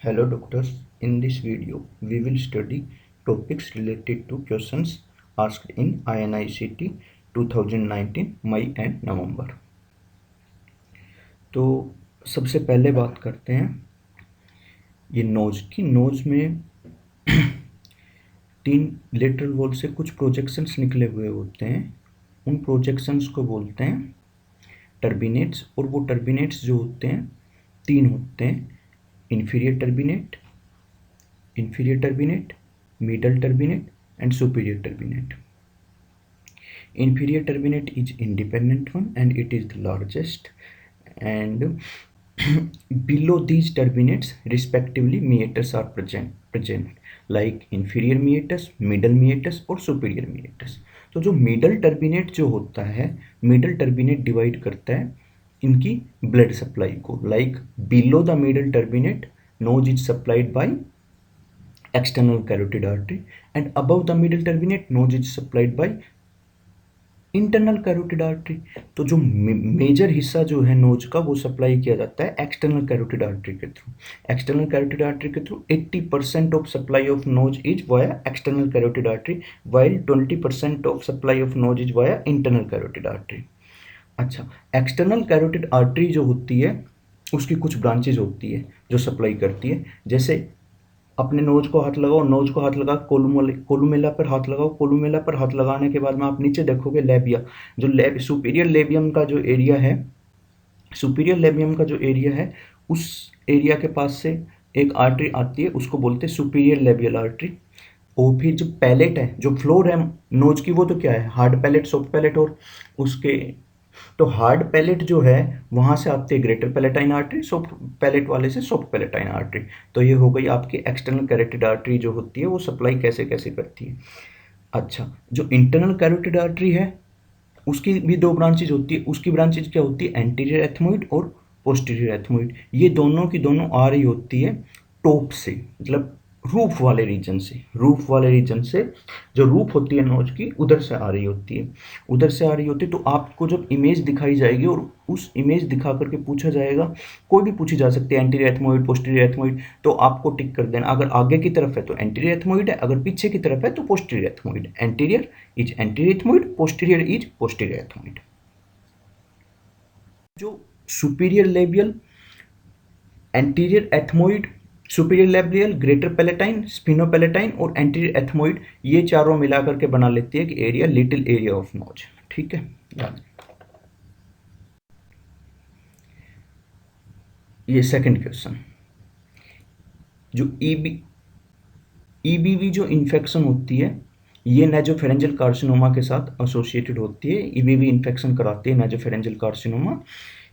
Hello doctors, in this video we will study topics related to questions asked in INICT 2019 May and November. तो सबसे पहले बात करते हैं ये नोज की। नोज में तीन लेटरल वॉल से कुछ प्रोजेक्शंस निकले हुए होते हैं। उन प्रोजेक्शंस को बोलते हैं टर्बिनेट्स, और वो टर्बिनेट्स जो होते हैं तीन होते हैं: inferior turbinate, middle turbinate and superior turbinate. Inferior turbinate is independent one and it is the largest, and below these turbinates respectively meatus are present like inferior meatus, middle meatus और superior meatus. तो जो middle turbinate जो होता है, middle turbinate divide करता है इनकी blood supply को। Like below the middle turbinate nose is supplied by external carotid artery and above the middle turbinate nose is supplied by internal carotid artery. तो जो major हिस्सा जो है नोज का वो सप्लाई किया जाता है एक्सटर्नल कैरोटिड आर्टरी के थ्रू। एक्सटर्नल कैरोटिड आर्टरी के through 80% of supply of nose is via external carotid artery, while 20% of supply of nose is via internal carotid artery. अच्छा, एक्सटर्नल कैरोटिड आर्टरी जो होती है उसकी कुछ ब्रांचेज होती है जो सप्लाई करती है। जैसे अपने नोज को हाथ लगाओ, नोज को हाथ लगा, कोलुमेला पर हाथ लगाओ, कोलुमेला पर हाथ लगाने के बाद में आप नीचे देखोगे लेबिया, जो सुपीरियर लेबियम का जो एरिया है, सुपीरियर लेबियम का जो एरिया है उस एरिया के पास से एक आर्टरी आती है, उसको बोलते हैं सुपीरियर लेबियल आर्टरी। और फिर जो पैलेट है, जो फ्लोर है नोज की, वो तो क्या है, हार्ड पैलेट, सॉफ्ट पैलेट, और उसके तो हार्ड पैलेट जो है वहाँ से आती है greater palatine artery, soft palate वाले से सॉफ्ट पैलेटाइन आर्टरी। तो ये हो गई आपकी एक्सटर्नल कैरोटिड आर्टरी जो होती है वो सप्लाई कैसे कैसे करती है। अच्छा, जो इंटरनल कैरोटिड आर्टरी है उसकी भी दो ब्रांचेज होती है। उसकी ब्रांचेज क्या होती है, एंटीरियर एथमोइड और पोस्टीरियर एथमोइड। ये दोनों की दोनों आ रही होती है टॉप से, मतलब रूफ वाले रीजन से। रूफ वाले रीजन से जो रूफ होती है नोज की उधर से आ रही होती है, उधर से आ रही होती है। तो आपको जब इमेज दिखाई जाएगी और उस इमेज दिखा करके पूछा जाएगा, कोई भी पूछी जा सकती है, एंटीरियर एथमोइड, पोस्टीरियर एथमोइड, तो आपको टिक कर देना। अगर आगे की तरफ है तो एंटीरियर एथमोइड है, अगर पीछे की तरफ है तो posterior ethmoid. Anterior is anterior ethmoid, posterior is posterior ethmoid. जो superior labial, anterior ethmoid, superior labial, greater palatine, sphenopalatine और एंटीरियर एथमोइड, ये चारों मिलाकर के बना लेती है कि area, little area of nose. ठीक है, याद। ये सेकंड क्वेश्चन, जो ईबीवी जो इन्फेक्शन होती है ये नेजोफेरेंजियल कार्सिनोमा के साथ एसोसिएटेड होती है। ईबीवी इन्फेक्शन कराती है नेजोफेरेंजियल कार्सिनोमा,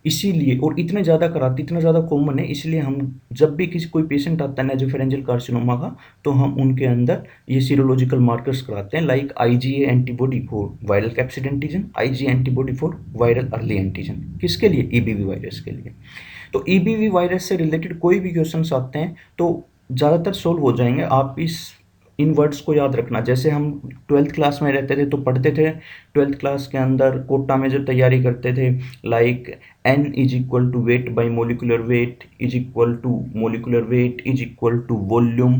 इसीलिए, और इतना ज़्यादा कराती, इतना ज़्यादा कॉमन है, इसलिए हम जब भी कोई पेशेंट आता है नेजोफेरेंजियल कार्सिनोमा का तो हम उनके अंदर ये सीरोलॉजिकल मार्कर्स कराते हैं, like IgA antibody for viral capsid antigen, IgA antibody for viral early antigen. किसके लिए, ईबीवी वायरस के लिए। तो ईबीवी वायरस से रिलेटेड कोई भी क्वेश्चन आते हैं तो ज़्यादातर सोल्व हो जाएंगे। आप इन वर्ड्स को याद रखना। जैसे हम 12th क्लास में रहते थे तो पढ़ते थे 12th क्लास के अंदर कोटा में जो तैयारी करते थे, like n is equal to weight by molecular weight is equal to molecular weight is equal to volume,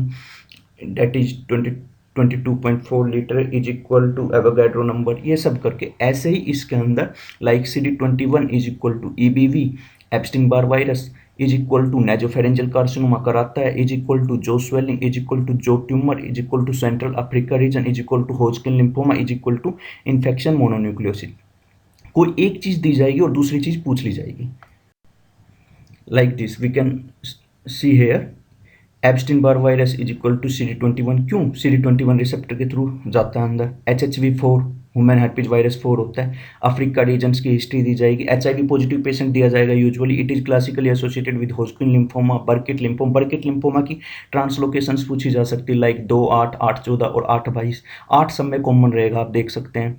that is 22.4 litre is equal to Avogadro number, ये सब करके। ऐसे ही इसके अंदर like CD21 is equal to EBV, Epstein Barr virus is equal to nasopharyngeal carcinoma कराता है, is equal to जो स्वेलिंग इज इक्वल टू जो tumour is equal to central Africa reason is equal to Hodgkin lymphoma is equal to infection mononucleosis. कोई एक चीज़ दी जाएगी और दूसरी चीज़ पूछ ली जाएगी। Like this we can see here, Epstein Barr virus is equal to CD21। क्यों, CD21 रिसेप्टर के थ्रू जाता है अंदर। HHV4 ह्यूमन हेर्पेज वायरस 4 होता है। अफ्रीका रीजन्स की हिस्ट्री दी जाएगी। HIV पॉजिटिव पेशेंट दिया जाएगा usually. It is classically associated with Hodgkin lymphoma, Burkitt lymphoma. Burkitt lymphoma की ट्रांसलोकेशंस पूछी जा सकती है, लाइक 2, 8, 8, 14 और 8, 22। 8 सब में कॉमन रहेगा, आप देख सकते हैं।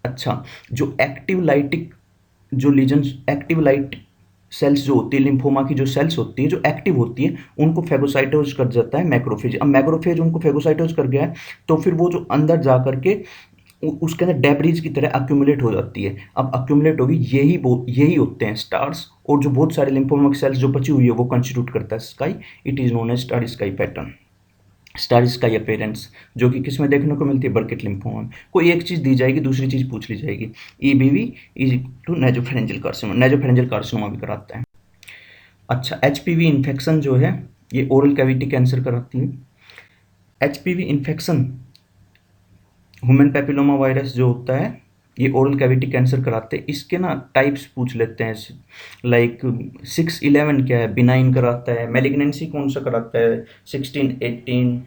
अच्छा, जो एक्टिव लाइटिक जो लीजन्स, एक्टिव लाइट सेल्स जो होती है, लिम्फोमा की जो सेल्स होती है जो एक्टिव होती है उनको फेगोसाइटोज कर जाता है मैक्रोफेज। अब मैक्रोफेज उनको फेगोसाइटोज कर गया है तो फिर वो जो अंदर जा करके उसके अंदर डेब्रीज की तरह अक्यूमुलेट हो जाती है। अब अक्यूमुलेट होगी, यही होते हैं स्टार्स, और जो बहुत सारे लिम्फोमिक सेल्स जो बची हुई है वो कंस्टिट्यूट करता है sky. It is known as star sky pattern, star sky appearance, जो कि किस में देखने को मिलती है, बर्किट लिम्फोमा में। कोई एक चीज़ दी जाएगी, दूसरी चीज़ पूछ ली जाएगी। EBV is to nasopharyngeal carcinoma, nasopharyngeal carcinoma भी कराता है। अच्छा, एचपीवी इन्फेक्शन जो है ये ओरल कैविटी कैंसर कराती है। HPV infection human papilloma virus जो होता है ये ओरल कैविटी कैंसर कराते हैं। इसके ना टाइप्स पूछ लेते हैं, लाइक 6-11 क्या है, बिनाइन कराता है। मैलिग्नेंसी कौन सा कराता है, 16-18।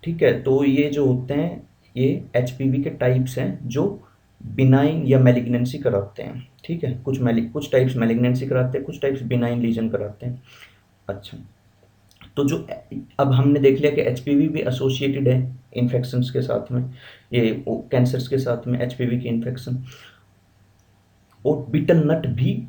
ठीक है, तो ये जो होते हैं ये एचपीवी के टाइप्स हैं जो बिनाइन या मैलिग्नेंसी कराते हैं। ठीक है, कुछ टाइप्स मैलिग्नेंसी कराते हैं, कुछ टाइप्स बिनाइन लीजन कराते हैं। अच्छा, तो जो अब हमने देख लिया कि एचपीवी भी एसोसिएटेड है इन्फेक्शंस के साथ में, ये कैंसर्स के साथ में एचपीवी की इन्फेक्शन। और बीटल नट भी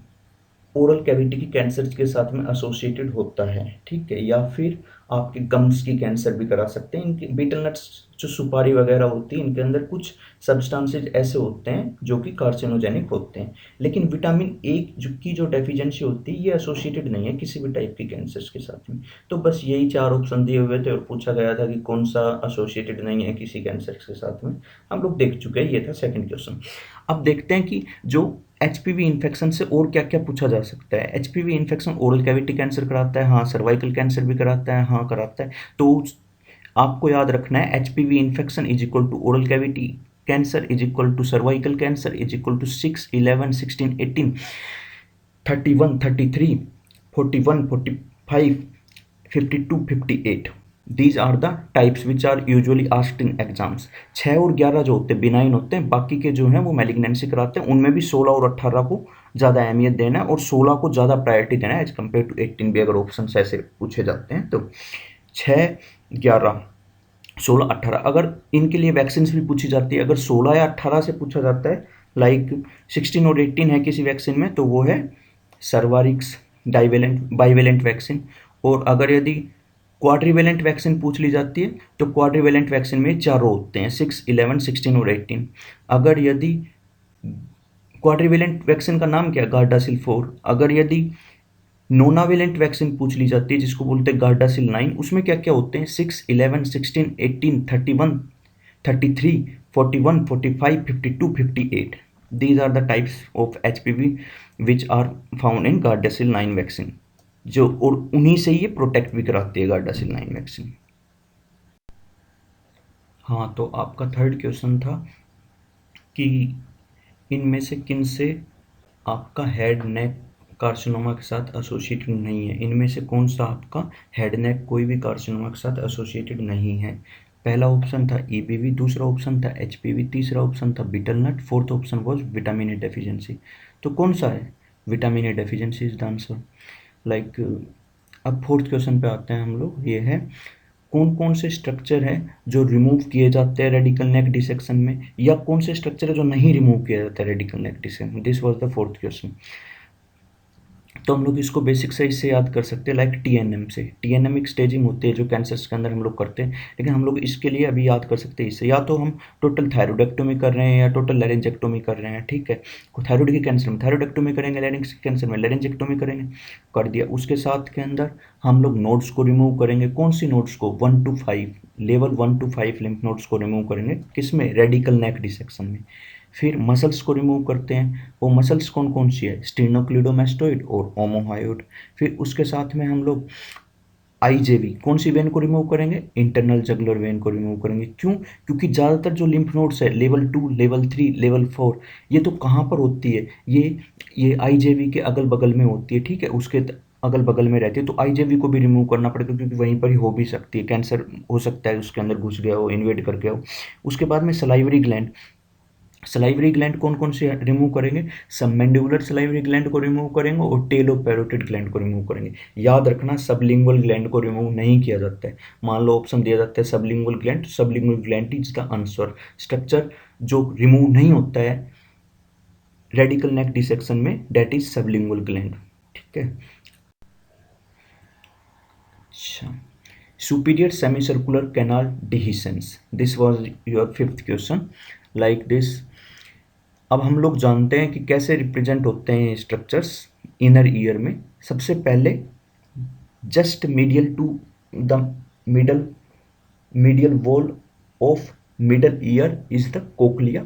ओरल कैविटी की कैंसर के साथ में एसोसिएटेड होता है। ठीक है, या फिर आपके गम्स की कैंसर भी करा सकते हैं। इनके बीटल नट्स जो सुपारी वगैरह होती है इनके अंदर कुछ सब्सटेंसेस ऐसे होते हैं जो कि कार्सिनोजेनिक होते हैं। लेकिन विटामिन ए जो डेफिशिएंसी होती है ये एसोसिएटेड नहीं है किसी भी टाइप की कैंसर्स के साथ में। तो बस यही 4 ऑप्शन दिए हुए थे और पूछा गया था कि कौन सा एसोसिएटेड नहीं है किसी कैंसर के साथ में। हम लोग देख चुके हैं, ये था सेकंड क्वेश्चन। अब देखते हैं कि जो एचपीवी इन्फेक्शन से और क्या क्या पूछा जा सकता है। HPV infection oral cavity cancer कराता है, हाँ। सर्वाइकल कैंसर भी कराता है, हाँ कराता है। तो आपको याद रखना है HPV infection is equal to oral cavity cancer is equal to cervical cancer is equal to 6, 11, 16, 18, 31, 33, 41, 45, 52, 58। These are the types which are usually asked in exams. 6 और 11 जो होते हैं बिनाइन होते हैं, बाकी के जो हैं वो मैलिग्नेंसी कराते हैं। उनमें भी 16 और 18 को ज़्यादा अहमियत देना है और 16 को ज़्यादा प्रायोरिटी देना है एज कम्पेयर टू 18 भी, अगर ऑप्शन ऐसे पूछे जाते हैं तो। 6, 11, 16, 18 अगर इनके लिए वैक्सीन भी पूछी जाती है, अगर 16 या 18 से पूछा जाता है, लाइक 16 और 18 है किसी वैक्सीन में, तो वो है सर्वारिक्स डाइवेलेंट बाइवेलेंट वैक्सीन। और अगर यदि क्वाड्रीवेलेंट वैक्सीन पूछ ली जाती है तो क्वाड्रीवेलेंट वैक्सीन में चारों होते हैं, 6, 11, 16 और 18। अगर यदि क्वाड्रीवेलेंट वैक्सीन का नाम क्या है, गार्डासिल 4। अगर यदि नोनावेलेंट वैक्सीन पूछ ली जाती है जिसको बोलते हैं गार्डासिल 9, उसमें क्या क्या होते हैं, 6, 11, 16, 18, 31, 33, 41, 45, 52, 58। These are the types of HPV which are found in Gardasil 9 vaccine, जो और उन्हीं से ये प्रोटेक्ट भी कराती है Gardasil 9 वैक्सीन। हाँ, तो आपका थर्ड क्वेश्चन था कि इनमें से किन से आपका हेड नेक कार्सिनोमा के साथ एसोसिएटेड नहीं है। इनमें से कौन सा आपका हेड नेक कोई भी कार्सिनोमा के साथ एसोसिएटेड नहीं है। पहला ऑप्शन था ईबीवी, दूसरा ऑप्शन था एचपीवी, तीसरा ऑप्शन था betel nut, fourth option was vitamin A deficiency. तो कौन सा है, vitamin A deficiency is the answer. Like अब फोर्थ क्वेश्चन पे आते हैं हम लोग। ये है कौन कौन से स्ट्रक्चर है जो रिमूव किए जाते हैं रेडिकल नेक डिसेक्शन में, या कौन से स्ट्रक्चर है जो नहीं रिमूव किया जाता है radical neck dissection. This was the fourth question. तो हम लोग इसको बेसिक साइज से याद कर सकते हैं, लाइक टीएनएम से। टीएनएम एक स्टेजिंग होती है जो कैंसर्स के अंदर हम लोग करते हैं, लेकिन हम लोग इसके लिए अभी याद कर सकते हैं इससे, या तो हम टोटल थायरोइडेक्टोमी कर रहे हैं या टोटल लैरिंजेक्टोमी कर रहे हैं। ठीक है, थायराइड के कैंसर में थायरोइडेक्टोमी करेंगे, लैरिंक्स के कैंसर में लैरिंजेक्टोमी करेंगे, कर दिया। उसके साथ के अंदर हम लोग नोड्स को रिमूव करेंगे। कौन सी नोड्स को, 1 to 5, level 1 to 5 lymph nodes को रिमूव करेंगे, किसमें, रेडिकल नेक डिसेक्शन में। फिर मसल्स को रिमूव करते हैं। वो मसल्स कौन कौन सी है, स्टेनोक्लिडोमास्टोइड और ओमोहायोइड। फिर उसके साथ में हम लोग आईजेवी कौन सी वेन को रिमूव करेंगे, इंटरनल जगुलर वेन को रिमूव करेंगे। क्यों, क्योंकि ज़्यादातर जो लिम्फ नोड्स है लेवल 2, लेवल 3, लेवल 4, ये तो कहाँ पर होती है, ये आईजेवी के अगल बगल में होती है। ठीक है, उसके अगल बगल में रहती है, तो आईजेवी को भी रिमूव करना पड़ेगा क्योंकि वहीं पर ही हो भी सकती है, कैंसर हो सकता है उसके अंदर घुस गया हो, इन्वेड कर गया हो। उसके बाद में सलाइवरी ग्लैंड, सलाइवरी ग्लैंड कौन कौन से रिमूव करेंगे, सबमेंडिबुलर सलाइवरी ग्लैंड को रिमूव करेंगे और टेलोपैरोटिड ग्लैंड को रिमूव करेंगे। याद रखना सबलिंगुअल ग्लैंड को रिमूव नहीं किया जाता है। मान लो ऑप्शन दिया जाता है sublingual gland, sublingual gland is the answer. Structure जो रिमूव नहीं होता है रेडिकल नेक डिसेक्शन में, डेट इज सबलिंगुअल ग्लैंड। ठीक है, अच्छा, superior semi circular canal dehiscence, this was your fifth question. Like this. अब हम लोग जानते हैं कि कैसे रिप्रेजेंट होते हैं स्ट्रक्चर्स इनर ईयर में। सबसे पहले just medial to the middle medial wall of middle ear is the cochlea,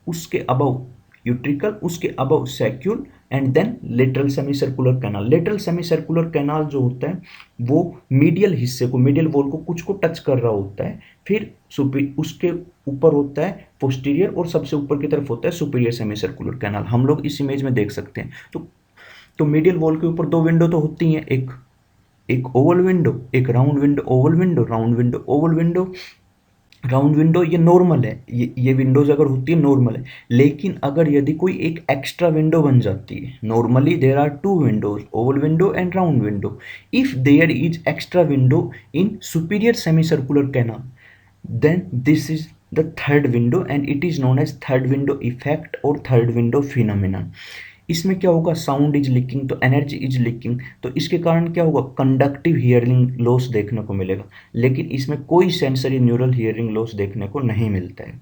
उसके above utricle, उसके above saccule and then lateral semicircular canal। lateral semicircular canal जो होता है वो मीडियल हिस्से को, मीडियल वॉल को, कुछ को टच कर रहा होता है। फिर उसके ऊपर होता है पोस्टीरियर और सबसे ऊपर की तरफ होता है सुपीरियर सेमीसर्कुलर कैनाल। हम लोग इस इमेज में देख सकते हैं। तो मीडियल वॉल के ऊपर दो विंडो तो होती हैं, एक ओवल विंडो, एक round window, Oval window, round window, Oval window, round window. ये नॉर्मल है, ये विंडोज अगर होती है नॉर्मल है। लेकिन अगर यदि कोई एक एक्स्ट्रा विंडो बन जाती है, normally there are two windows, oval window and round window. If there is extra window in superior semicircular canal, then this is the third window and it is known as third window effect और third window phenomenon। इसमें क्या होगा, sound is leaking, तो energy is leaking, तो इसके कारण क्या होगा, कंडक्टिव हियरिंग लॉस देखने को मिलेगा। लेकिन इसमें कोई सेंसरी न्यूरल हियरिंग लॉस देखने को नहीं मिलता है।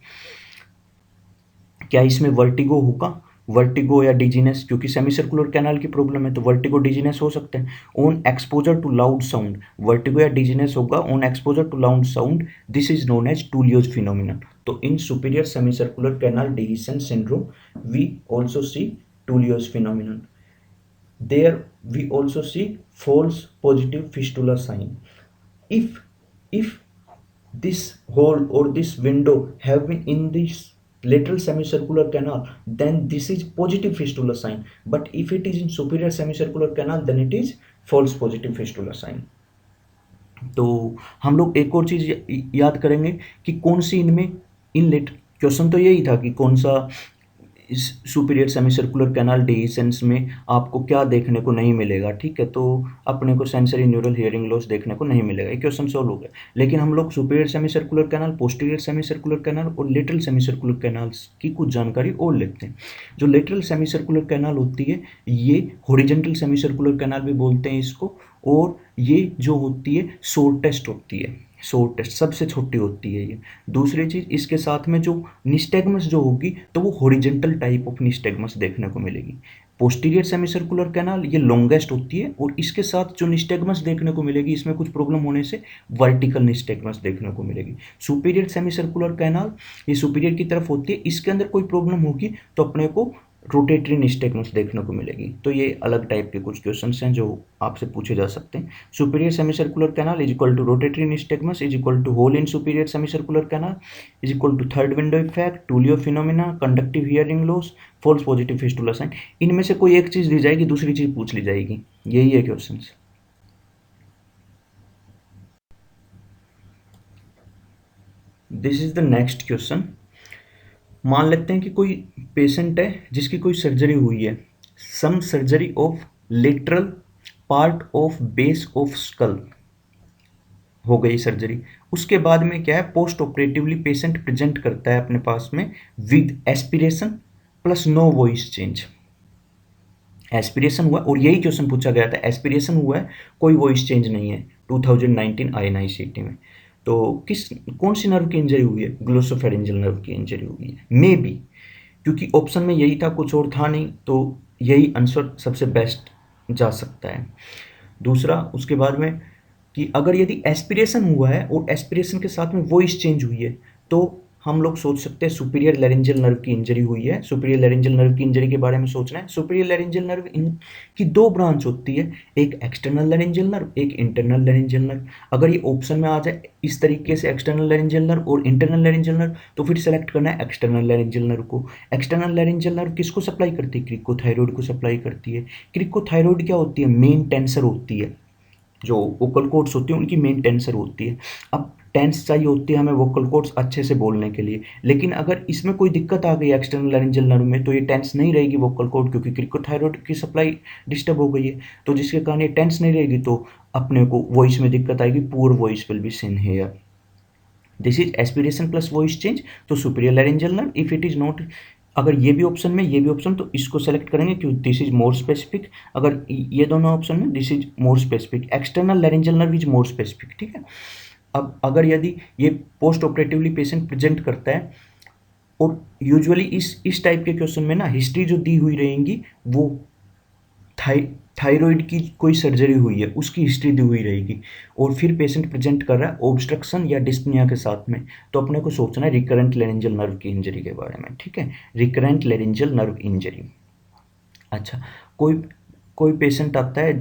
क्या इसमें वर्टिगो होगा, वर्टिगो या डिजीनेस, क्योंकि सेमीसर्कुलर कैनाल की प्रॉब्लम है तो वर्टिगो डिजीनेस हो सकते हैं on exposure to loud sound. Vertigo या डिजीनेस होगा on exposure to loud sound, this is known as Tullio's phenomenon. तो in superior semicircular canal dehiscence syndrome we also see Tullio's phenomenon. There we also see false positive fistula sign. If this hole or this window have been in this lateral semicircular canal, then this is positive fistula sign. But if it is in superior semicircular canal, then it is false positive fistula sign. तो हम लोग एक और चीज याद करेंगे कि कौन सी इनमें इनलेट, क्वेश्चन तो यही था कि कौन सा इस सुपीरियर सेमीसर्कुलर कैनाल डिहीशंस में आपको क्या देखने को नहीं मिलेगा। ठीक है, तो अपने को सेंसरी न्यूरल हियरिंग लॉस देखने को नहीं मिलेगा, ये क्वेश्चन सॉल्व हो गया। लेकिन हम लोग superior semicircular canal, posterior सेमीसर्कुलर canal और लेटरल सेमीसर्कुलर कैनाल्स की कुछ जानकारी और लेते हैं। जो लेटरल सेमीसर्कुलर कैनाल होती है ये हॉरिजॉन्टल सेमीसर्कुलर कैनाल भी बोलते हैं इसको, और ये जो होती है शॉर्टेस्ट होती है, शॉर्टेस्ट सबसे छोटी होती है ये। दूसरी चीज, इसके साथ में जो निस्टेगमस जो होगी तो वो हॉरिजॉन्टल टाइप ऑफ निस्टेगमस देखने को मिलेगी। पोस्टीरियर सेमीसर्कुलर कैनाल ये लॉन्गेस्ट होती है और इसके साथ जो निस्टेगमस देखने को मिलेगी इसमें कुछ प्रॉब्लम होने से वर्टिकल निस्टेगमस देखने को मिलेगी। सुपीरियर सेमीसर्कुलर कैनाल ये सुपीरियर की तरफ होती है, इसके अंदर कोई प्रॉब्लम होगी तो अपने को रोटेटरी निस्टेगमस देखने को मिलेगी। तो ये अलग टाइप के कुछ क्वेश्चंस हैं जो आपसे पूछे जा सकते हैं। Superior semicircular canal is equal to rotatory nystagmus is equal to hole in superior semicircular canal is equal to third window effect, Tullio phenomena, conductive hearing loss, false positive fistula sign. इनमें से कोई एक चीज दी जाएगी, दूसरी चीज पूछ ली जाएगी, यही है question. This is the next question. मान लेते हैं कि कोई पेशेंट है जिसकी कोई सर्जरी हुई है, some surgery of lateral part of base of skull हो गई सर्जरी। उसके बाद में क्या है, पोस्ट ऑपरेटिवली पेशेंट प्रेजेंट करता है अपने पास में with aspiration plus no voice change. Aspiration हुआ और यही क्वेश्चन पूछा गया था, एस्पिरेशन हुआ है कोई वॉइस चेंज नहीं है 2019 INICET में। तो कौन सी नर्व की इंजरी हुई है, ग्लोसोफेरिंजियल नर्व की इंजरी हुई है मे बी, क्योंकि ऑप्शन में यही था, कुछ और था नहीं, तो यही आंसर सबसे बेस्ट जा सकता है। दूसरा उसके बाद में कि अगर यदि एस्पिरेशन हुआ है और एस्पिरेशन के साथ में वॉइस चेंज हुई है तो हम लोग सोच सकते हैं सुपीरियर लैरिंजियल नर्व की इंजरी हुई है। सुपीरियर लैरिंजियल नर्व की इंजरी के बारे में सोचना है। सुपीरियर लैरिंजियल नर्व की दो ब्रांच होती है, एक एक्सटर्नल लैरिंजियल नर्व, एक इंटरनल लैरिंजियल नर्व। अगर ये ऑप्शन में आ जाए इस तरीके से एक्सटर्नल लैरिंजियल नर्व और इंटरनल लैरिंजियल नर्व, तो फिर सेलेक्ट करना है एक्सटर्नल लैरिंजियल नर्व को। एक्सटर्नल लैरिंजियल नर्व किसको सप्लाई करती है, क्रिकोथायरॉइड को सप्लाई करती है। क्रिकोथायरॉइड क्या होती है, मेन टेंसर होती है, जो वोकल कॉर्ड्स होती हैं उनकी मेन टेंसर होती है। अब टेंस चाहिए होती है हमें वोकल कॉर्ड्स अच्छे से बोलने के लिए, लेकिन अगर इसमें कोई दिक्कत आ गई एक्सटर्नल लैरिंजियल नर्व में तो ये टेंस नहीं रहेगी वोकल कॉर्ड, क्योंकि क्रिकोथायरॉइड की सप्लाई डिस्टर्ब हो गई है, तो जिसके कारण ये टेंस नहीं रहेगी तो अपने को वॉइस में दिक्कत आएगी, poor voice will be seen here. This is aspiration plus voice change, तो superior laryngeal nerve. If it is not, अगर ये भी ऑप्शन में ये भी ऑप्शन, तो इसको सेलेक्ट करेंगे क्योंकि दिस इज मोर स्पेसिफिक। अगर ये दोनों ऑप्शन में this is more specific, external laryngeal nerve is more specific. ठीक है, अब अगर यदि ये पोस्ट ऑपरेटिवली पेशेंट प्रेजेंट करता है और यूजुअली इस टाइप के क्वेश्चन में ना हिस्ट्री जो दी हुई रहेंगी वो थायराइड की कोई सर्जरी हुई है उसकी हिस्ट्री दी हुई रहेगी, और फिर पेशेंट प्रेजेंट कर रहा है ऑब्स्ट्रक्शन या डिस्पनिया के साथ में, तो अपने को सोचना है रिकरेंट लेरेंजियल नर्व की इंजरी के बारे में, ठीक है, रिकरेंट लेरेंजियल नर्व इंजरी। अच्छा, कोई कोई पेशेंट आता है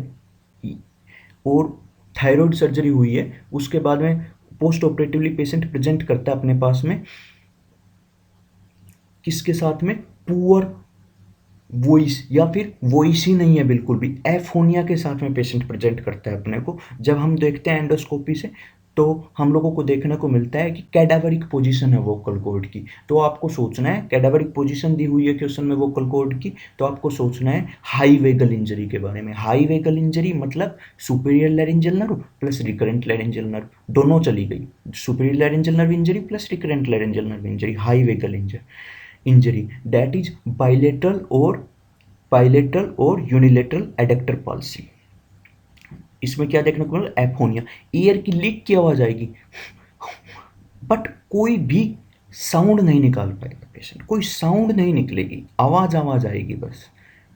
और थायराइड सर्जरी हुई है, उसके बाद में पोस्ट ऑपरेटिवली पेशेंट प्रेजेंट करता है अपने पास में किसके साथ में, पुअर वॉइस या फिर वॉइस ही नहीं है बिल्कुल भी, एफोनिया के साथ में पेशेंट प्रेजेंट करता है अपने को। जब हम देखते हैं एंडोस्कोपी से तो हम लोगों को देखने को मिलता है कि कैडावरिक पोजीशन है वोकल कॉर्ड की, तो आपको सोचना है कैडावरिक पोजीशन दी हुई है क्वेश्चन में वोकल कॉर्ड की, तो आपको सोचना है हाई वेगल इंजरी के बारे में। हाई वेगल इंजरी मतलब superior laryngeal nerve plus recurrent laryngeal nerve, दोनों चली गई, superior laryngeal nerve injury plus recurrent laryngeal nerve injury, high vagal injury that is bilateral और यूनिलेटरल एडेक्टर पाल्सी। इसमें क्या देखने को मिला, एफोनिया, ईयर की लीक की आवाज आएगी बट कोई भी साउंड नहीं निकाल पाएगा पेशेंट, कोई साउंड नहीं निकलेगी, आवाज आएगी बस,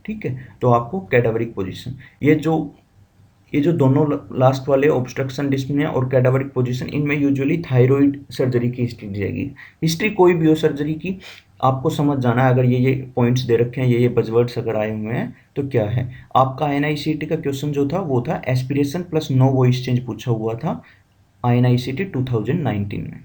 ठीक है। तो आपको कैडावरिक पोजीशन, ये जो दोनों लास्ट वाले ऑब्स्ट्रक्शन डिस्पनिया और कैडावरिक पोजीशन, इनमें यूजुअली थायराइड सर्जरी की हिस्ट्री दी जाएगी। हिस्ट्री कोई भी हो सर्जरी की आपको समझ जाना है, अगर ये पॉइंट्स दे रखे हैं, ये बजवर्ड्स अगर आए हुए हैं तो क्या है। आपका INICET का क्वेश्चन जो था वो था aspiration plus no voice change पूछा हुआ था INICET 2019 में।